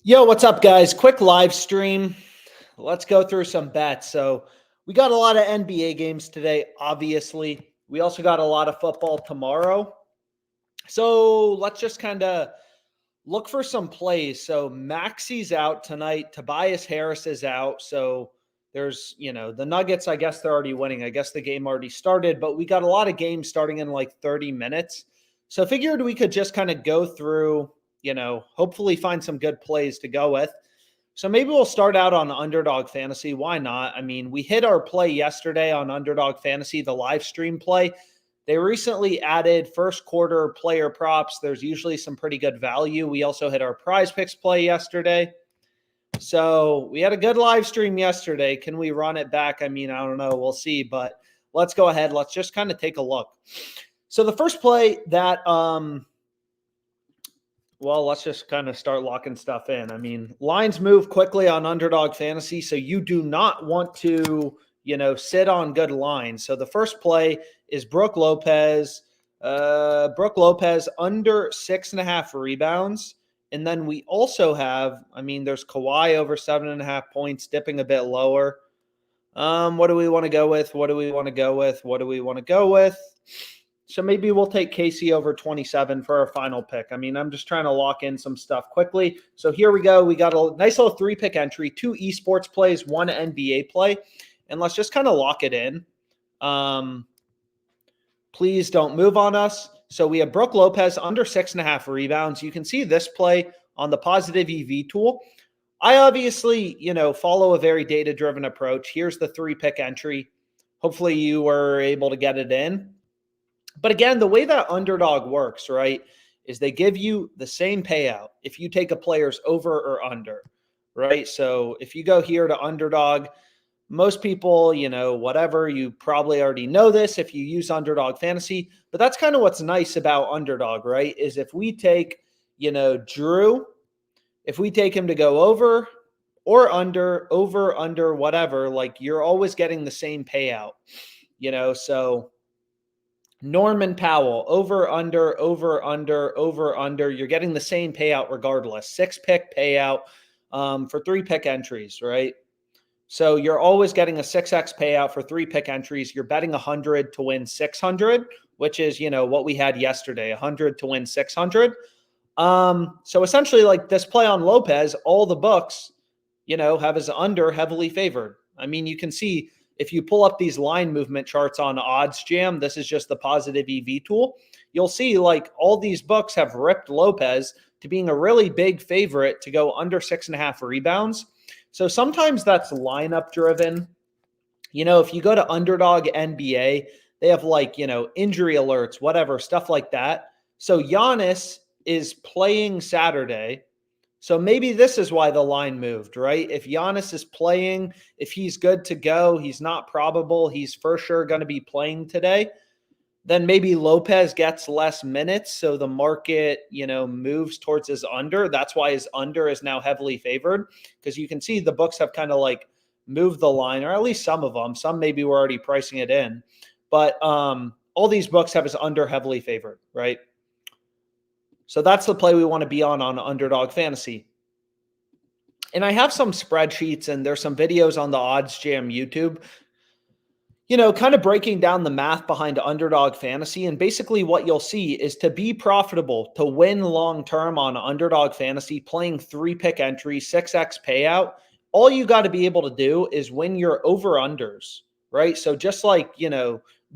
Yo, what's up, guys? Quick live stream. Let's go through some bets. So we got a lot of NBA games today, obviously. We also got a lot of football tomorrow. So let's just kind of look for some plays. So Maxi's out tonight. Tobias Harris is out. So there's, the Nuggets, I guess they're already winning. I guess the game already started, but we got a lot of games starting in like 30 minutes. So I figured we could just kind of go through, hopefully find some good plays to go with. So maybe we'll start out on Underdog Fantasy. Why not? I mean, we hit our play yesterday on Underdog Fantasy, the live stream play. They recently added first quarter player props. There's usually some pretty good value. We also hit our PrizePicks play yesterday. So we had a good live stream yesterday. Can we run it back? I mean, I don't know. We'll see. But let's go ahead. Let's just kind of take a look. So the first play that let's just kind of start locking stuff in. I mean, lines move quickly on Underdog Fantasy, so you do not want to, sit on good lines. So the first play is Brook Lopez. Brook Lopez under 6.5 rebounds. And then we also have, there's Kawhi over 7.5 points, dipping a bit lower. What do we want to go with? So maybe we'll take Casey over 27 for our final pick. I'm just trying to lock in some stuff quickly. So here we go. We got a nice little 3-pick entry, 2 esports plays, 1 NBA play. And let's just kind of lock it in. Please don't move on us. So we have Brook Lopez under 6.5 rebounds. You can see this play on the positive EV tool. I obviously, follow a very data-driven approach. Here's the 3-pick entry. Hopefully you were able to get it in. But again, the way that Underdog works, right, is they give you the same payout if you take a player's over or under, right? So if you go here to Underdog, most people, whatever, you probably already know this if you use Underdog Fantasy. But that's kind of what's nice about Underdog, right, is if we take, Drew, if we take him to go over or under, over, under, whatever, like you're always getting the same payout, so Norman Powell, over, under, over, under, over, under. You're getting the same payout regardless. 6-pick payout for 3-pick entries, right? So you're always getting a 6x payout for 3-pick entries. You're betting 100 to win 600, which is, what we had yesterday, 100 to win 600. So essentially, like this play on Lopez, all the books, have his under heavily favored. You can see if you pull up these line movement charts on OddsJam, this is just the positive EV tool. You'll see like all these books have ripped Lopez to being a really big favorite to go under 6.5 rebounds. So sometimes that's lineup driven. If you go to Underdog NBA, they have like, injury alerts, whatever, stuff like that. So Giannis is playing Saturday. So maybe this is why the line moved, right? If Giannis is playing, if he's good to go, he's not probable, he's for sure going to be playing today, then maybe Lopez gets less minutes. So the market, moves towards his under. That's why his under is now heavily favored, because you can see the books have kind of like moved the line, or at least some of them. Some maybe were already pricing it in. But all these books have his under heavily favored, right? So that's the play we want to be on Underdog Fantasy. And I have some spreadsheets and there's some videos on the OddsJam YouTube, kind of breaking down the math behind Underdog Fantasy. And basically what you'll see is to be profitable, to win long-term on Underdog Fantasy, playing 3-pick entry, 6x payout, all you got to be able to do is win your over-unders, right? So just like,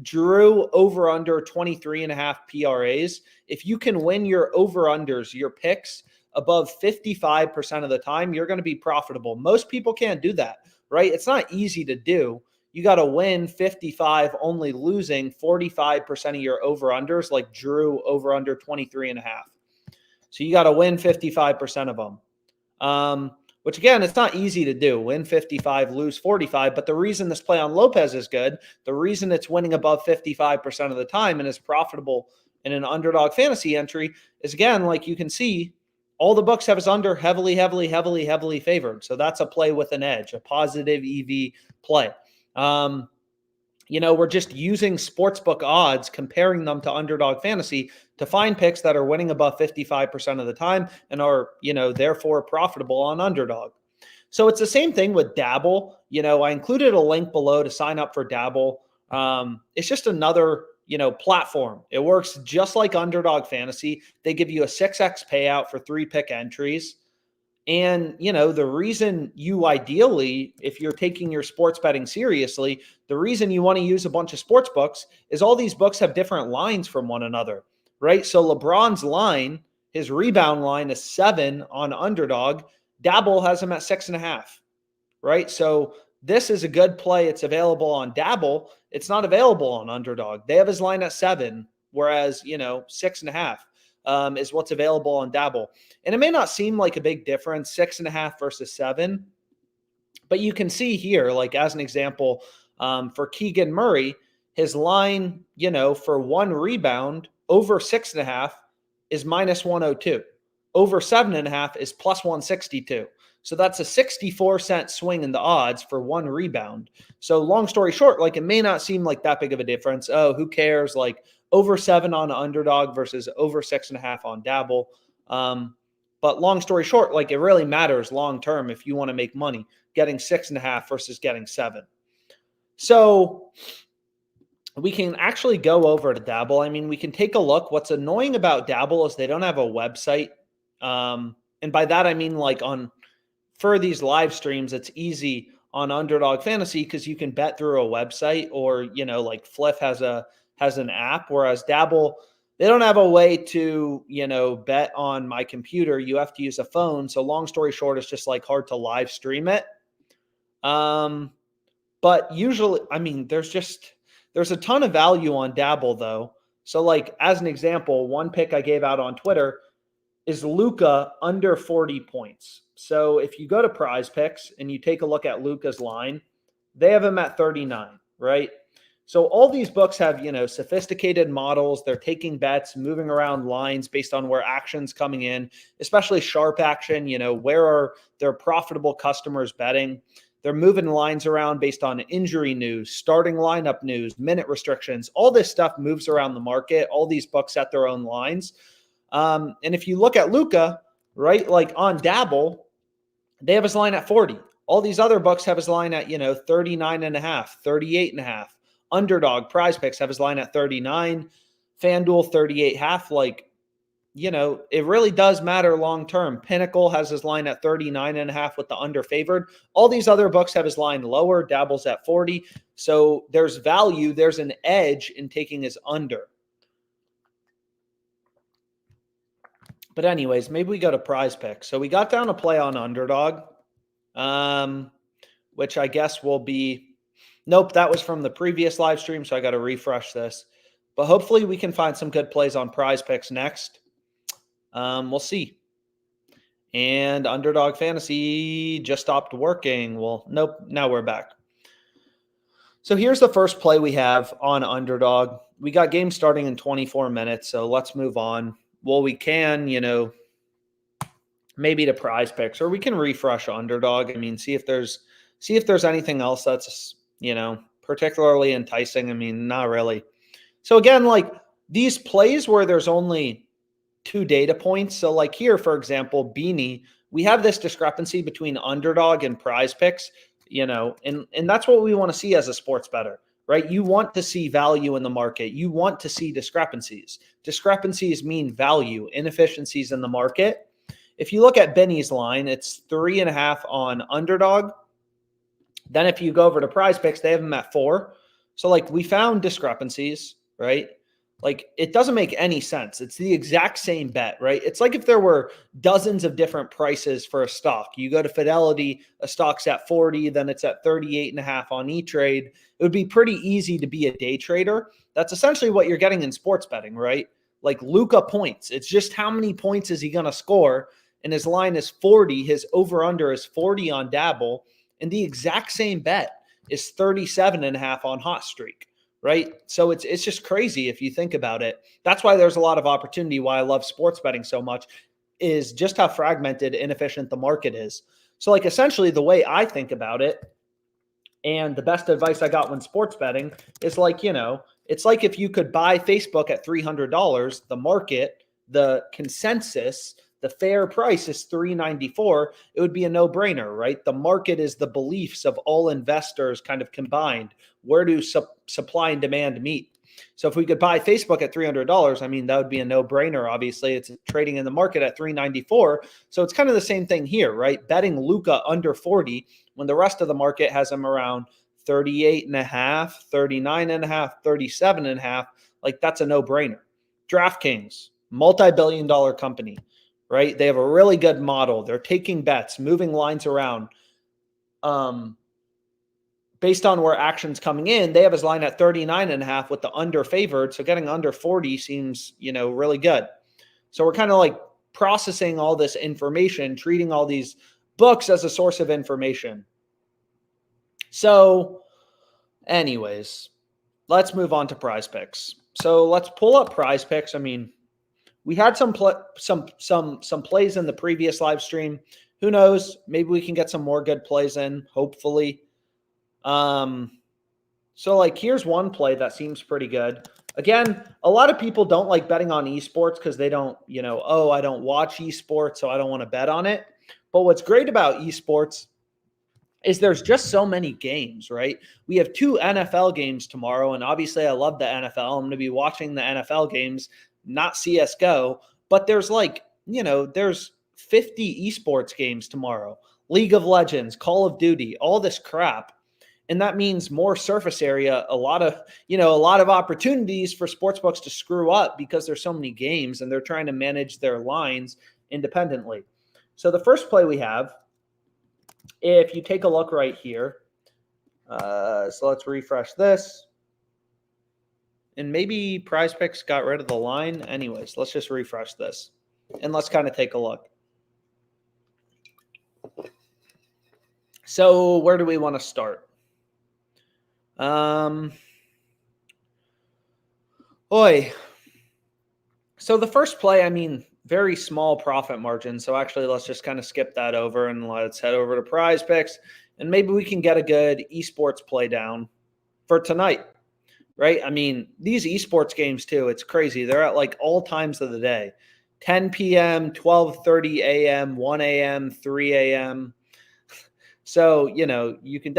Drew over under 23.5 PRAs. If you can win your over-unders, your picks above 55% of the time, you're going to be profitable. Most people can't do that, right? It's not easy to do. You got to win 55, only losing 45% of your over-unders, like Drew over under 23.5. So you got to win 55% of them. Which again, it's not easy to do. Win 55, lose 45. But the reason this play on Lopez is good, the reason it's winning above 55% of the time and is profitable in an Underdog Fantasy entry is, again, like you can see, all the books have his under heavily favored. So that's a play with an edge, a positive EV play. we're just using sportsbook odds, comparing them to Underdog Fantasy to find picks that are winning above 55% of the time and are, therefore profitable on Underdog. So it's the same thing with Dabble. I included a link below to sign up for Dabble. It's just another, platform. It works just like Underdog Fantasy. They give you a 6x payout for 3-pick entries. And, the reason you ideally, if you're taking your sports betting seriously, the reason you want to use a bunch of sports books is all these books have different lines from one another, right? So LeBron's line, his rebound line is 7 on Underdog. Dabble has him at 6.5, right? So this is a good play. It's available on Dabble. It's not available on Underdog. They have his line at 7, whereas, 6.5 is what's available on Dabble. And it may not seem like a big difference, 6.5 versus 7, but you can see here, like as an example, for Keegan Murray, his line, for 1 rebound over 6.5 is minus 102. Over 7.5 is plus 162. So that's a 64-cent swing in the odds for 1 rebound. So long story short, like it may not seem like that big of a difference. Oh, who cares? Like over 7 on Underdog versus over 6.5 on Dabble. But long story short, like it really matters long term if you want to make money, getting 6.5 versus getting 7. So we can actually go over to Dabble. I mean, we can take a look. What's annoying about Dabble is they don't have a website. And by that, I mean like for these live streams, it's easy on Underdog Fantasy because you can bet through a website, or, like Fliff has an app, whereas Dabble, they don't have a way to, bet on my computer. You have to use a phone. So long story short, it's just like hard to live stream it. But usually, I mean, there's a ton of value on Dabble though. So like as an example, one pick I gave out on Twitter is Luka under 40 points. So if you go to PrizePicks and you take a look at Luka's line, they have him at 39, right? So all these books have, sophisticated models. They're taking bets, moving around lines based on where action's coming in, especially sharp action, where are their profitable customers betting? They're moving lines around based on injury news, starting lineup news, minute restrictions. All this stuff moves around the market. All these books set their own lines. And if you look at Luka, right, like on Dabble, they have his line at 40. All these other books have his line at, 39.5, 38.5. Underdog, PrizePicks have his line at 39. FanDuel, 38.5. Like, it really does matter long term. Pinnacle has his line at 39.5 with the under favored. All these other books have his line lower. Dabble's at 40. So there's value. There's an edge in taking his under. But anyways, maybe we go to PrizePicks. So we got down a play on Underdog, which I guess will be, nope, that was from the previous live stream, so I got to refresh this. But hopefully we can find some good plays on PrizePicks next. We'll see. And Underdog Fantasy just stopped working. Well, nope, now we're back. So here's the first play we have on Underdog. We got games starting in 24 minutes, so let's move on. Well, we can, maybe to PrizePicks, or we can refresh Underdog. I mean, see if there's anything else that's, particularly enticing. I mean, not really. So again, like these plays where there's only 2 data points. So like here, for example, Beanie, we have this discrepancy between Underdog and PrizePicks, and that's what we want to see as a sports bettor. Right? You want to see value in the market. You want to see discrepancies. Discrepancies mean value, inefficiencies in the market. If you look at Benny's line, it's 3.5 on Underdog. Then if you go over to PrizePicks, they have them at 4. So like we found discrepancies, right? Like it doesn't make any sense. It's the exact same bet, right? It's like if there were dozens of different prices for a stock. You go to Fidelity, a stock's at 40, then it's at 38.5 on E-Trade. It would be pretty easy to be a day trader. That's essentially what you're getting in sports betting, right? Like Luka points. It's just how many points is he going to score? And his line is 40. His over-under is 40 on Dabble. And the exact same bet is 37.5 on Hot Streak. Right? So it's just crazy if you think about it. That's why there's a lot of opportunity. Why I love sports betting so much is just how fragmented, inefficient the market is. So like essentially the way I think about it, And the best advice I got when sports betting is like, it's like if you could buy Facebook at $300, the market, the consensus, the fair price is $394. It would be a no-brainer, right? The market is the beliefs of all investors kind of combined. Where do supply and demand meet? So if we could buy Facebook at $300, I mean, that would be a no-brainer. Obviously, it's trading in the market at $394. So it's kind of the same thing here, right? Betting Luka under 40 when the rest of the market has him around 38.5, 39.5, 37.5. Like, that's a no-brainer. DraftKings, multi-billion-dollar company, right? They have a really good model. They're taking bets, moving lines around. Based on where action's coming in, they have his line at 39.5 with the under favored. So getting under 40 seems, really good. So we're kind of like processing all this information, treating all these books as a source of information. So anyways, let's move on to PrizePicks. So let's pull up PrizePicks. I mean, we had some plays in the previous live stream. Who knows? Maybe we can get some more good plays in, hopefully. So like, here's one play that seems pretty good. Again, a lot of people don't like betting on esports because they don't, I don't watch esports, so I don't want to bet on it. But what's great about esports is there's just so many games, right? We have 2 NFL games tomorrow, and obviously I love the NFL. I'm going to be watching the NFL games, not CSGO, but there's there's 50 esports games tomorrow. League of Legends, Call of Duty, all this crap. And that means more surface area, a lot of opportunities for sportsbooks to screw up because there's so many games and they're trying to manage their lines independently. So the first play we have, if you take a look right here, so let's refresh this. And maybe PrizePicks got rid of the line. Anyways, let's just refresh this and let's kind of take a look. So where do we want to start? So the first play, I mean, very small profit margin. So actually, let's just kind of skip that over and let's head over to PrizePicks, and maybe we can get a good esports play down for tonight, right? I mean, these esports games too, it's crazy. They're at like all times of the day, 10 p.m., 12:30 a.m., 1 a.m., 3 a.m. So, you can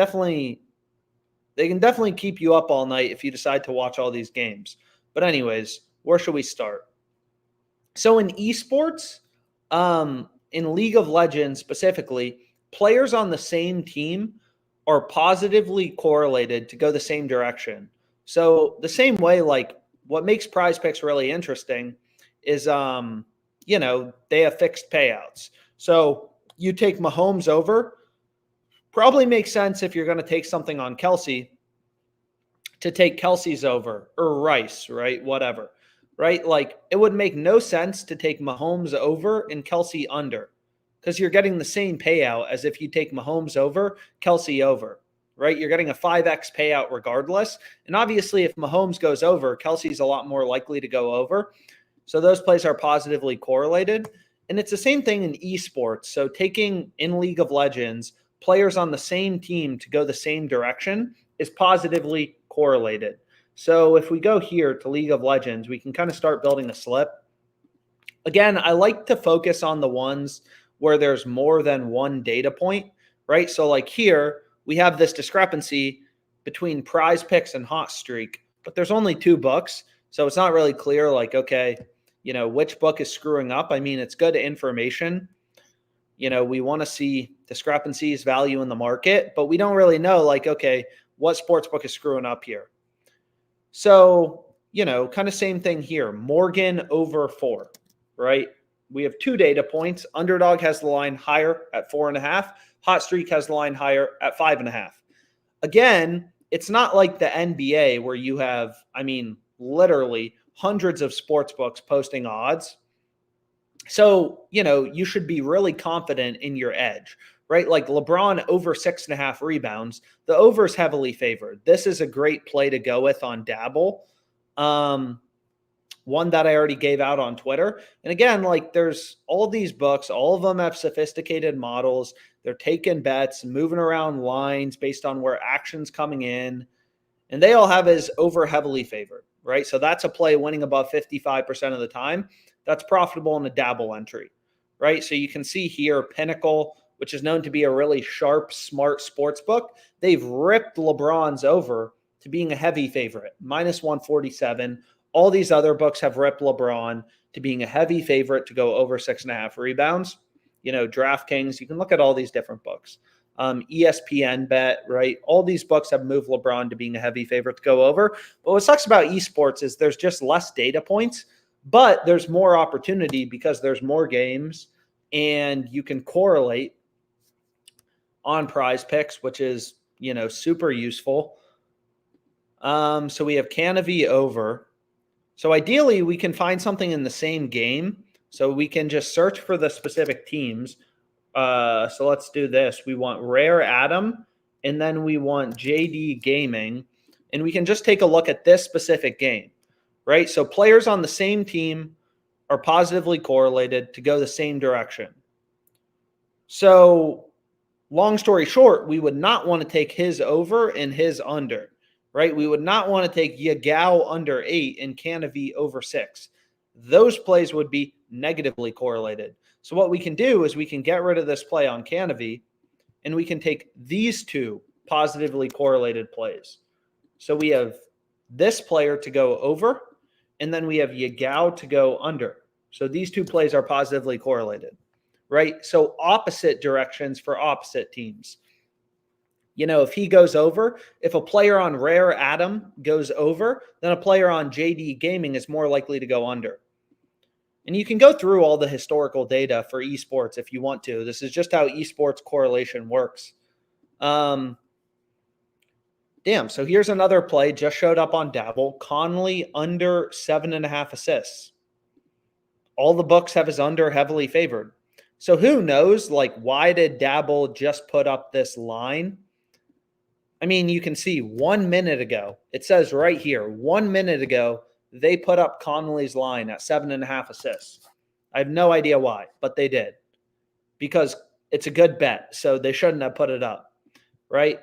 they can definitely keep you up all night if you decide to watch all these games. But anyways, where should we start? So in esports, in League of Legends specifically, players on the same team are positively correlated to go the same direction. So the same way, like what makes PrizePicks really interesting is, they have fixed payouts. So you take Mahomes over, probably makes sense if you're going to take something on Kelsey to take Kelsey's over or Rice, right? Whatever, right? Like it would make no sense to take Mahomes over and Kelsey under because you're getting the same payout as if you take Mahomes over, Kelsey over, right? You're getting a 5x payout regardless. And obviously if Mahomes goes over, Kelsey's a lot more likely to go over. So those plays are positively correlated. And it's the same thing in esports. So taking in League of Legends, players on the same team to go the same direction is positively correlated. So if we go here to League of Legends, we can kind of start building a slip. Again, I like to focus on the ones where there's more than one data point, right? So like here, we have this discrepancy between PrizePicks and Hot Streak, but there's only 2 books. So it's not really clear like, okay, which book is screwing up. I mean, it's good information. We want to see discrepancies, value in the market, but we don't really know like, okay, what sportsbook is screwing up here. So, kind of same thing here. Morgan over 4, right? We have 2 data points. Underdog has the line higher at 4.5. Hot Streak has the line higher at 5.5. Again, it's not like the NBA where you have, literally hundreds of sportsbooks posting odds. So, you should be really confident in your edge, right? Like LeBron over 6.5 rebounds, the over is heavily favored. This is a great play to go with on Dabble. one that I already gave out on Twitter. And again, like there's all these books, all of them have sophisticated models. They're taking bets, moving around lines based on where action's coming in. And they all have his over heavily favored, right? So that's a play winning above 55% of the time. That's profitable in a dabble entry, right? So you can see here, Pinnacle, which is known to be a really sharp, smart sports book, they've ripped LeBron's over to being a heavy favorite, minus 147. All these other books have ripped LeBron to being a heavy favorite to go over 6.5 rebounds. You know, DraftKings, you can look at all these different books. ESPN bet, right? All these books have moved LeBron to being a heavy favorite to go over. But what sucks about esports is there's just less data points, but there's more opportunity because there's more games and you can correlate on PrizePicks, which is, you know, super useful. So we have Canavy over. So ideally, we can find something in the same game. So we can just search for the specific teams. So let's do this. We want Rare Adam, and then we want JD Gaming. And we can just take a look at this specific game, right? So players on the same team are positively correlated to go the same direction. So long story short, we would not want to take his over and his under. Right? We would not want to take Yagao under 8 and Canavy over 6. Those plays would be negatively correlated. So what we can do is we can get rid of this play on Canavy and we can take these two positively correlated plays. So we have this player to go over and then we have Yagao to go under. So these two plays are positively correlated, right? So opposite directions for opposite teams. You know, if he goes over, if a player on Rare Adam goes over, then a player on JD Gaming is more likely to go under. And you can go through all the historical data for esports if you want to. This is just how esports correlation works. Damn, so here's another play, just showed up on Dabble. Conley under 7.5 assists. All the books have his under heavily favored. So who knows, like, why did Dabble just put up this line? I mean, you can see 1 minute ago, it says right here, 1 minute ago, they put up Conley's line at 7.5 assists. I have no idea why, but they did because it's a good bet. So they shouldn't have put it up, right?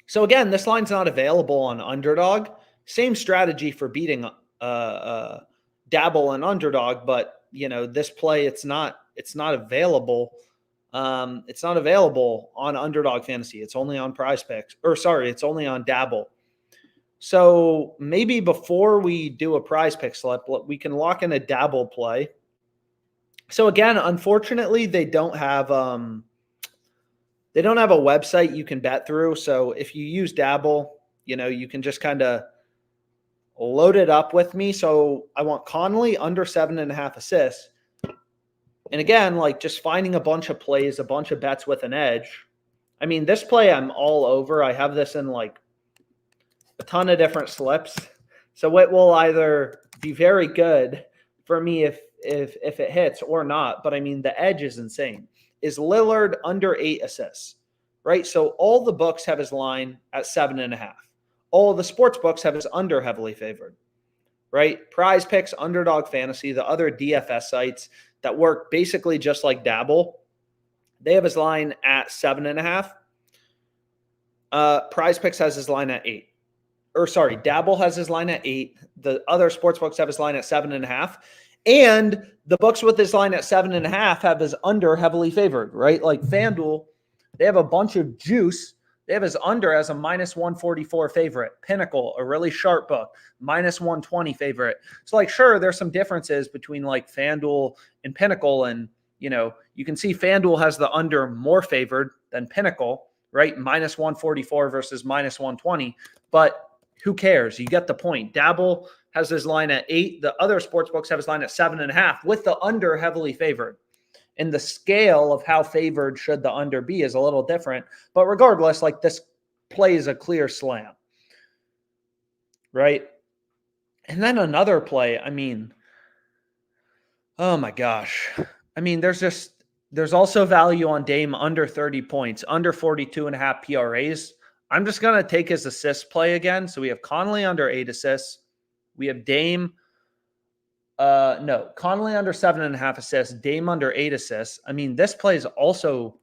So again, this line's not available on Underdog. Same strategy for beating Dabble and Underdog, but you know, this play, it's not available. It's not available on Underdog Fantasy. It's only on PrizePicks. It's only on Dabble. So maybe before we do a PrizePicks slip, we can lock in a Dabble play. So again, unfortunately, they don't have a website you can bet through. So if you use Dabble, you know, you can just kind of load it up with me. So I want Conley under 7.5 assists. And again, like just finding a bunch of plays, a bunch of bets with an edge. I mean, this play I'm all over. I have this in like a ton of different slips. So it will either be very good for me if it hits or not. But I mean, the edge is insane. Is Lillard under 8 assists, right? So all the books have his line at 7.5. All the sports books have his under heavily favored, right? PrizePicks, Underdog Fantasy, the other DFS sites that work basically just like Dabble, they have his line at 7.5. PrizePicks has his line at 8. Dabble has his line at 8. The other sportsbooks have his line at 7.5. And the books with his line at 7.5 have his under heavily favored, right? Like FanDuel, they have a bunch of juice. They have his under as a minus 144 favorite. Pinnacle, a really sharp book, minus 120 favorite. So like, sure, there's some differences between like FanDuel and Pinnacle. And, you know, you can see FanDuel has the under more favored than Pinnacle, right? Minus 144 versus minus 120. But who cares? You get the point. Dabble has his line at 8. The other sportsbooks have his line at 7.5 with the under heavily favored. And the scale of how favored should the under be is a little different. But regardless, like this play is a clear slam, right? And then another play, I mean, oh my gosh. I mean, there's also value on Dame under 30 points, under 42.5 PRAs. I'm just going to take his assist play again. So we have Conley under 8 assists. We have Dame No, Conley under 7.5 assists, Dame under 8 assists. I mean, this play is also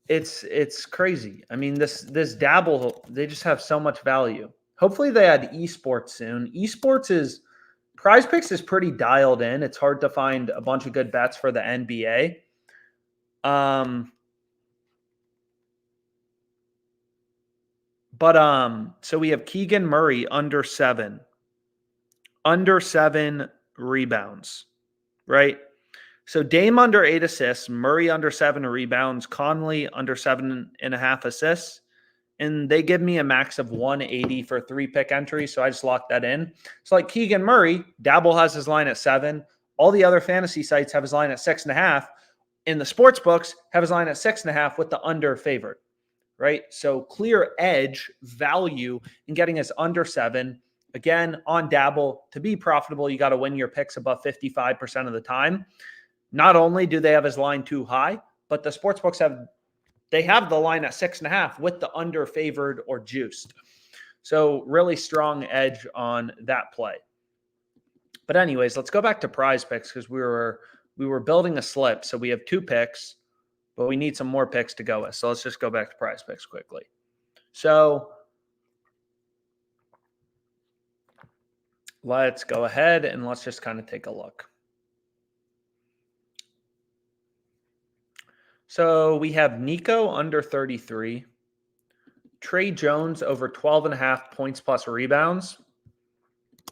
it's crazy. I mean, this dabble, they just have so much value. Hopefully they add esports soon. Esports is PrizePicks is pretty dialed in. It's hard to find a bunch of good bets for the NBA. So we have Keegan Murray under 7 rebounds, right? So Dame under 8 assists, Murray under 7 rebounds, Conley under 7.5 assists. And they give me a max of 180 for 3-pick entry. So I just locked that in. So like Keegan Murray, Dabble has his line at 7. All the other fantasy sites have his line at 6.5. And the sports books have his line at 6.5 with the under favored, right? So clear edge value in getting us under 7. Again, on Dabble, to be profitable, you got to win your picks above 55% of the time. Not only do they have his line too high, but the sports books have the line at 6.5 with the under favored or juiced. So really strong edge on that play. But anyways, let's go back to PrizePicks because we were building a slip. So we have 2 picks, but we need some more picks to go with. So let's just go back to PrizePicks quickly. So let's go ahead and let's just kind of take a look. So we have Nico under 33, Trey Jones over 12.5 points plus rebounds.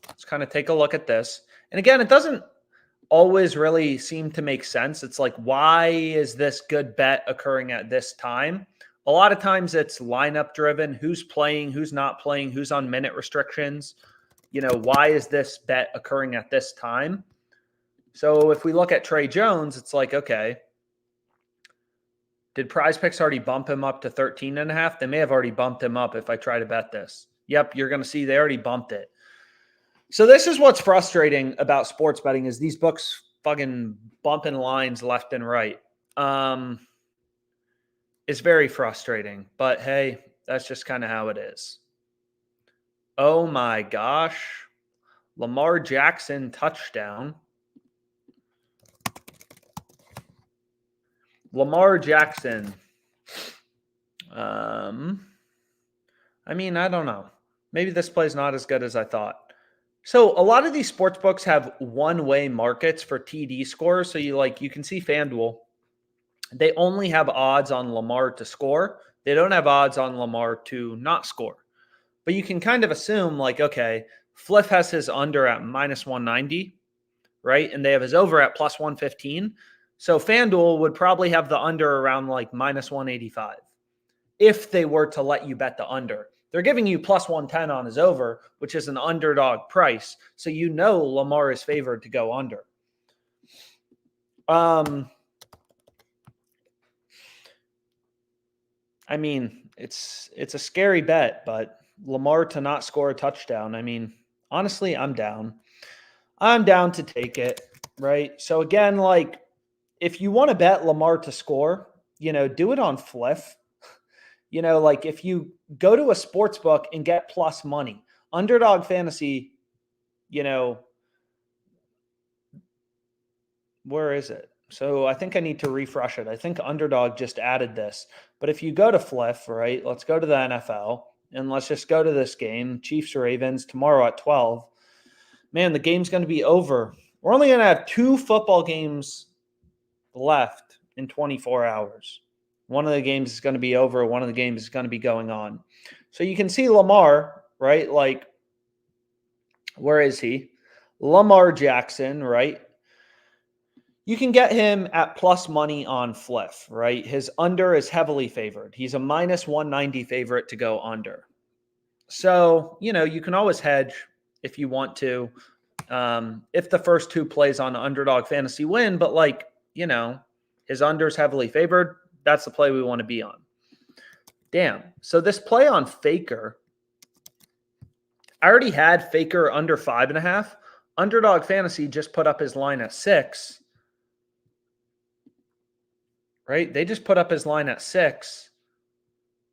Let's kind of take a look at this. And again, it doesn't always really seem to make sense. It's like, why is this good bet occurring at this time? A lot of times it's lineup driven. Who's playing, who's not playing, who's on minute restrictions. Why is this bet occurring at this time? So if we look at Trey Jones, it's like, okay, did PrizePicks already bump him up to 13.5? They may have already bumped him up if I try to bet this. Yep, you're going to see they already bumped it. So this is what's frustrating about sports betting is these books fucking bumping lines left and right. It's very frustrating, but hey, that's just kind of how it is. Oh my gosh. Lamar Jackson touchdown. Lamar Jackson. I mean, I don't know. Maybe this play's not as good as I thought. So a lot of these sports books have one-way markets for TD scores. So you can see FanDuel. They only have odds on Lamar to score. They don't have odds on Lamar to not score. But you can kind of assume like, okay, Fliff has his under at minus 190, right? And they have his over at plus 115. So FanDuel would probably have the under around like minus 185 if they were to let you bet the under. They're giving you plus 110 on his over, which is an underdog price. So Lamar is favored to go under. I mean, it's a scary bet, but Lamar to not score a touchdown. I mean, honestly, I'm down. I'm down to take it, right? So again, like if you want to bet Lamar to score, do it on Fliff. Like if you go to a sports book and get plus money, Underdog Fantasy, where is it? So I think I need to refresh it. I think Underdog just added this. But if you go to Fliff, right, let's go to the NFL and let's just go to this game, Chiefs Ravens tomorrow at 12. Man, the game's going to be over. We're only going to have 2 football games left in 24 hours. One of the games is going to be over. One of the games is going to be going on. So you can see Lamar, right? Like, where is he? Lamar Jackson, right? You can get him at plus money on Fliff, right? His under is heavily favored. He's a minus 190 favorite to go under. So, you can always hedge if you want to. If the first 2 plays on Underdog Fantasy win, but his under is heavily favored. That's the play we want to be on. Damn. So this play on Faker, I already had Faker under 5.5. Underdog Fantasy just put up his line at 6. Right? They just put up his line at 6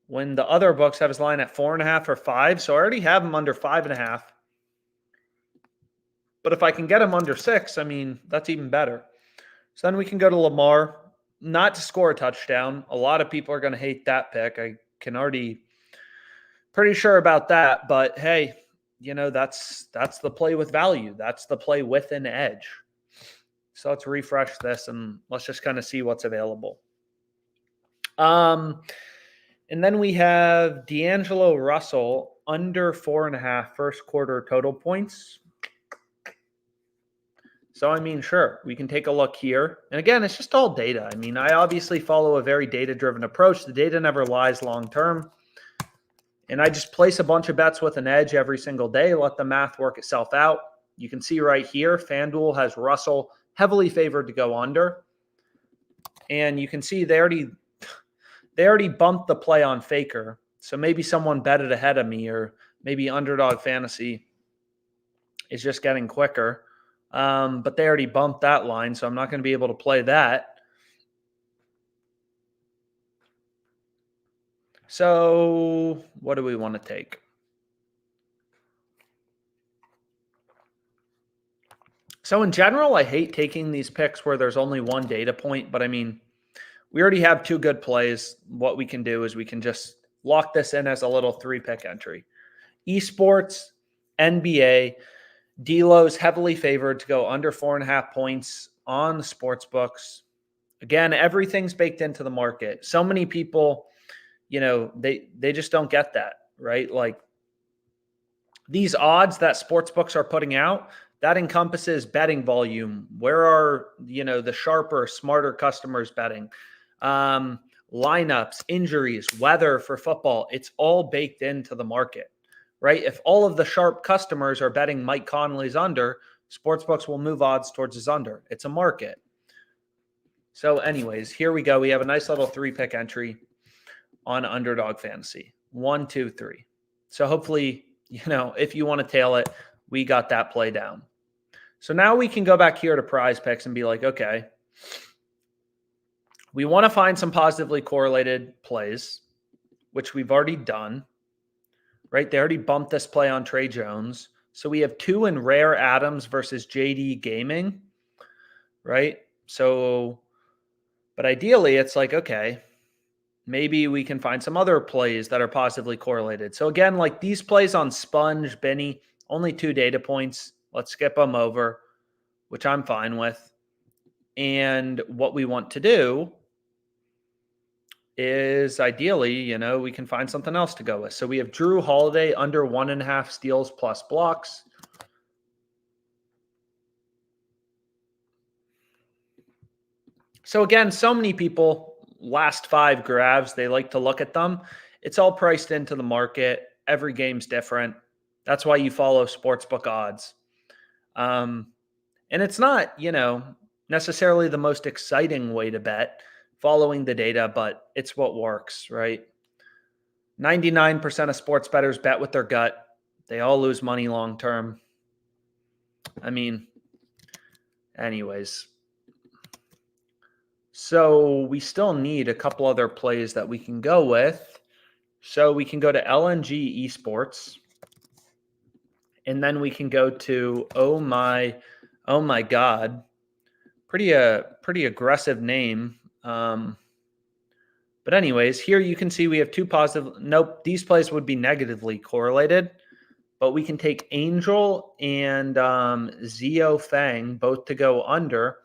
when the other books have his line at 4.5 or 5. So I already have him under 5.5. But if I can get him under 6, I mean, that's even better. So then we can go to Lamar, not to score a touchdown. A lot of people are going to hate that pick. I can already pretty sure about that. But hey, that's the play with value. That's the play with an edge. So let's refresh this and let's just kind of see what's available. And then we have D'Angelo Russell under 4.5 first quarter total points. So, I mean, sure, we can take a look here. And again, it's just all data. I mean, I obviously follow a very data-driven approach. The data never lies long-term. And I just place a bunch of bets with an edge every single day, let the math work itself out. You can see right here, FanDuel has Russell heavily favored to go under. And you can see they already bumped the play on Faker. So maybe someone betted ahead of me, or maybe Underdog Fantasy is just getting quicker. But they already bumped that line, so I'm not going to be able to play that. So what do we want to take? So in general, I hate taking these picks where there's only one data point, but I mean, we already have two good plays. What we can do is we can just lock this in as a little 3-pick entry. Esports, NBA, D-Lo's heavily favored to go under 4.5 points on the sports books. Again, everything's baked into the market. So many people, they just don't get that, right? Like these odds that sports books are putting out, that encompasses betting volume. Where are, the sharper, smarter customers betting? Lineups, injuries, weather for football. It's all baked into the market, right? If all of the sharp customers are betting Mike Conley's under, sportsbooks will move odds towards his under. It's a market. So anyways, here we go. We have a nice little 3-pick entry on Underdog Fantasy. 1, 2, 3. So hopefully, if you want to tail it, we got that play down. So now we can go back here to PrizePicks and be like, okay, we want to find some positively correlated plays, which we've already done, right? They already bumped this play on Trey Jones. So we have 2 in Rare Adams versus JD Gaming, right? So, but ideally it's like, okay, maybe we can find some other plays that are positively correlated. So again, like these plays on Sponge, Benny, only 2 data points. Let's skip them over, which I'm fine with. And what we want to do is ideally, we can find something else to go with. So we have Drew Holiday under 1.5 steals plus blocks. So again, so many people, last 5 grabs, they like to look at them. It's all priced into the market. Every game's different. That's why you follow sportsbook odds. And it's not, necessarily the most exciting way to bet following the data, but it's what works, right? 99% of sports bettors bet with their gut. They all lose money long-term. I mean, anyways. So we still need a couple other plays that we can go with. So we can go to LNG Esports. And then we can go to, oh my God, pretty aggressive name. But anyways, here you can see we have 2 positive. Nope, these plays would be negatively correlated. But we can take Angel and Zio Fang both to go under.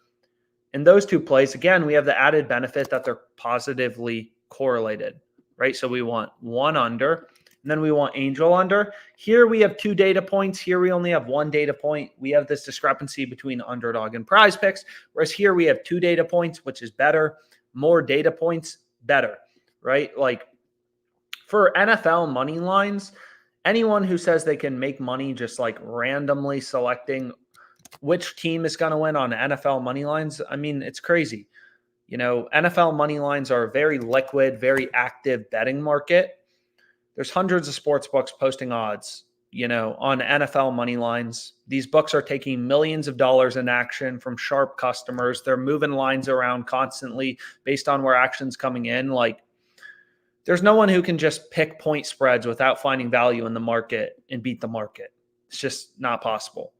And those 2 plays, again, we have the added benefit that they're positively correlated, right? So we want 1 under. And then we want Angel under. Here we have 2 data points. Here we only have 1 data point. We have this discrepancy between Underdog and PrizePicks, whereas here we have 2 data points, which is better. More data points, better, right? Like for NFL money lines, anyone who says they can make money just like randomly selecting which team is going to win on NFL money lines, I mean, it's crazy. NFL money lines are a very liquid, very active betting market. There's hundreds of sports books posting odds, on NFL money lines. These books are taking millions of dollars in action from sharp customers. They're moving lines around constantly based on where action's coming in. Like, there's no one who can just pick point spreads without finding value in the market and beat the market. It's just not possible.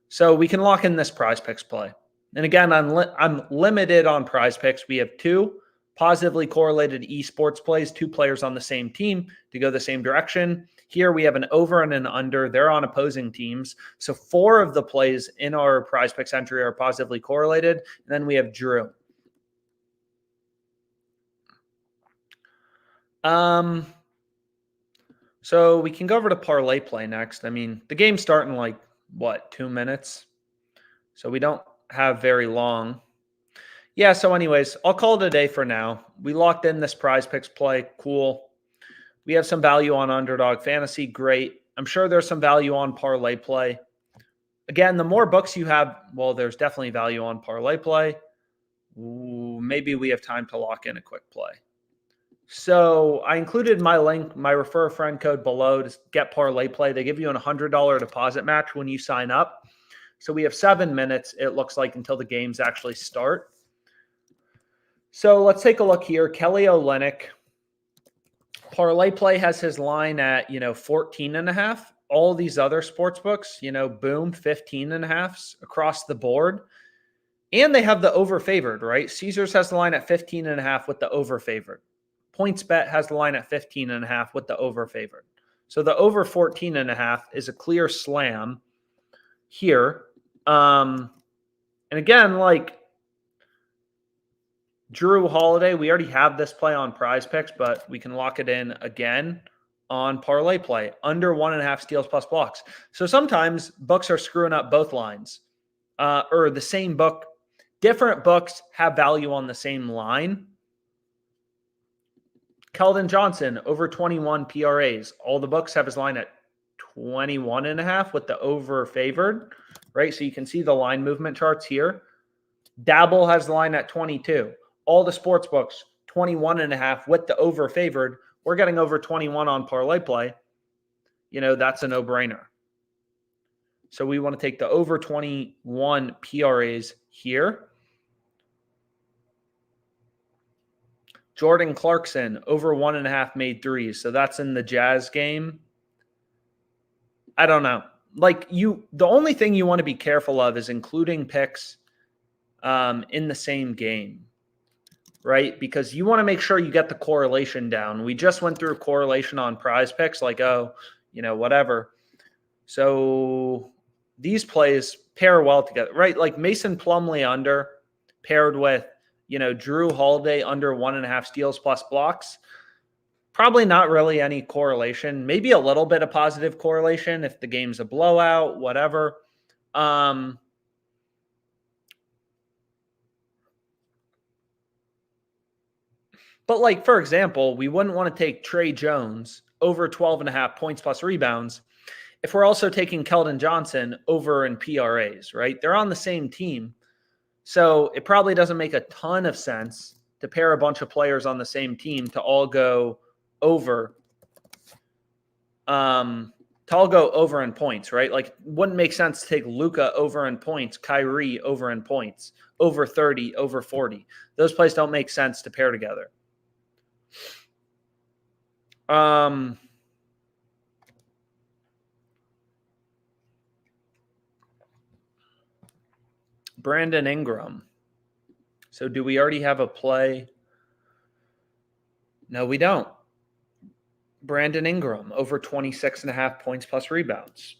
So we can lock in this PrizePicks play. And again, I'm limited on PrizePicks. We have 2 positively correlated esports plays, 2 players on the same team to go the same direction. Here we have an over and an under. They're on opposing teams. So 4 of the plays in our PrizePicks entry are positively correlated. And then we have Drew. So we can go over to ParlayPlay next. I mean, the game's starting like, 2 minutes? So we don't have very long. Yeah, so anyways, I'll call it a day for now. We locked in this PrizePicks play. Cool. We have some value on Underdog Fantasy. Great. I'm sure there's some value on ParlayPlay. Again, the more books you have, well, there's definitely value on ParlayPlay. Maybe we have time to lock in a quick play. So I included my link, my refer a friend code below to get ParlayPlay. They give you a $100 deposit match when you sign up. So we have 7 minutes, it looks like, until the games actually start. So let's take a look here. Kelly Olynyk. ParlayPlay has his line at, 14.5. All these other sports books, boom, 15.5s across the board. And they have the over favored, right? Caesars has the line at 15.5 with the over favored. PointsBet has the line at 15.5 with the over favored. So the over 14.5 is a clear slam here. And again, like Drew Holiday, we already have this play on PrizePicks, but we can lock it in again on ParlayPlay. Under 1.5 steals plus blocks. So sometimes books are screwing up both lines. Or the same book. Different books have value on the same line. Keldon Johnson, over 21 PRAs. All the books have his line at 21.5 with the over favored, right? So you can see the line movement charts here. Dabble has the line at 22. All the sports books, 21.5 with the over favored. We're getting over 21 on ParlayPlay. That's a no-brainer. So we want to take the over 21 PRAs here. Jordan Clarkson, over 1.5 made threes. So that's in the Jazz game. I don't know. The only thing you want to be careful of is including picks in the same game, right? Because you want to make sure you get the correlation down. We just went through correlation on PrizePicks, whatever. So these plays pair well together, right? Like Mason Plumlee under paired with, Drew Holiday under 1.5 steals plus blocks. Probably not really any correlation. Maybe a little bit of positive correlation if the game's a blowout, whatever. But for example, we wouldn't want to take Trey Jones over 12.5 points plus rebounds if we're also taking Keldon Johnson over in PRAs, right? They're on the same team. So it probably doesn't make a ton of sense to pair a bunch of players on the same team to all go over. In points, right? Like, wouldn't make sense to take Luka over in points, Kyrie over in points, over 30, over 40. Those plays don't make sense to pair together. Brandon Ingram. So do we already have a play? No, we don't. Brandon Ingram, over 26.5 points plus rebounds.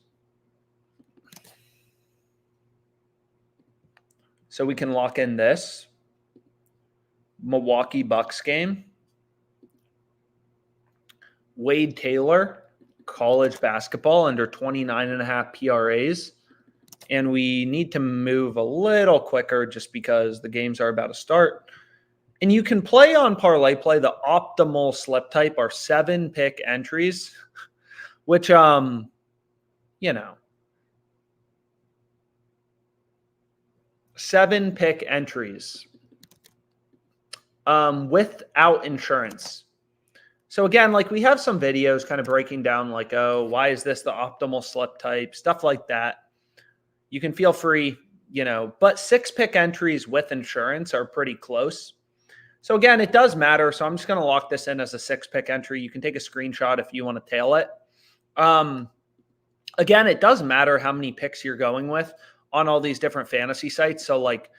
So we can lock in this Milwaukee Bucks game. Wade Taylor, college basketball, under 29.5 PRAs. And we need to move a little quicker just because the games are about to start. And you can play on ParlayPlay. The optimal slip type are 7-pick entries, which, 7-pick entries without insurance. So again, we have some videos kind of breaking down why is this the optimal slip type, stuff like that. You can feel free, but 6-pick entries with insurance are pretty close. So again, it does matter. So I'm just going to lock this in as a 6-pick entry. You can take a screenshot if you want to tail it. Again, it does matter how many picks you're going with. on all these different fantasy sites. So like,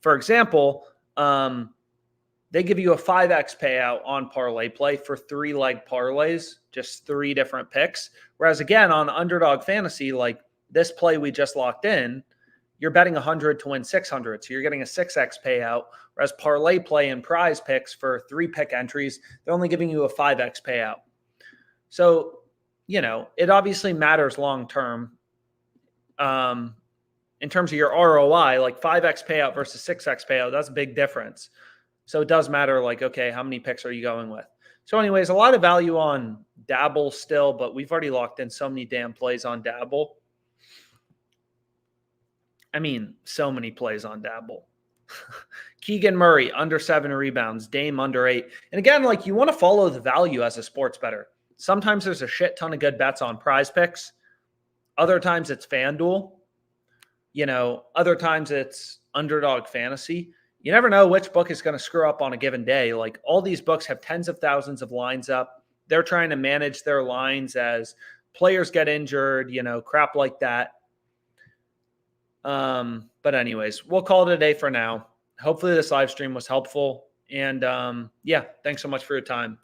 for example, they give you a 5x payout on ParlayPlay for 3-leg parlays, just 3 different picks. Whereas again, on Underdog Fantasy, like this play we just locked in, you're betting 100 to win 600. So you're getting a 6x payout. Whereas ParlayPlay and PrizePicks for 3-pick entries, they're only giving you a 5x payout. So, it obviously matters long-term. In terms of your ROI, like 5x payout versus 6x payout, that's a big difference. So it does matter, like, okay, how many picks are you going with? So anyways, a lot of value on Dabble still, but we've already locked in so many damn plays on Dabble. I mean, so many plays on Dabble. Keegan Murray, under 7 rebounds. Dame, under 8. And again, like, you want to follow the value as a sports bettor. Sometimes there's a shit ton of good bets on PrizePicks. Other times it's FanDuel. Other times it's Underdog Fantasy. You never know which book is going to screw up on a given day. Like, all these books have tens of thousands of lines up. They're trying to manage their lines as players get injured, crap like that. But anyways, we'll call it a day for now. Hopefully this live stream was helpful. And yeah, thanks so much for your time.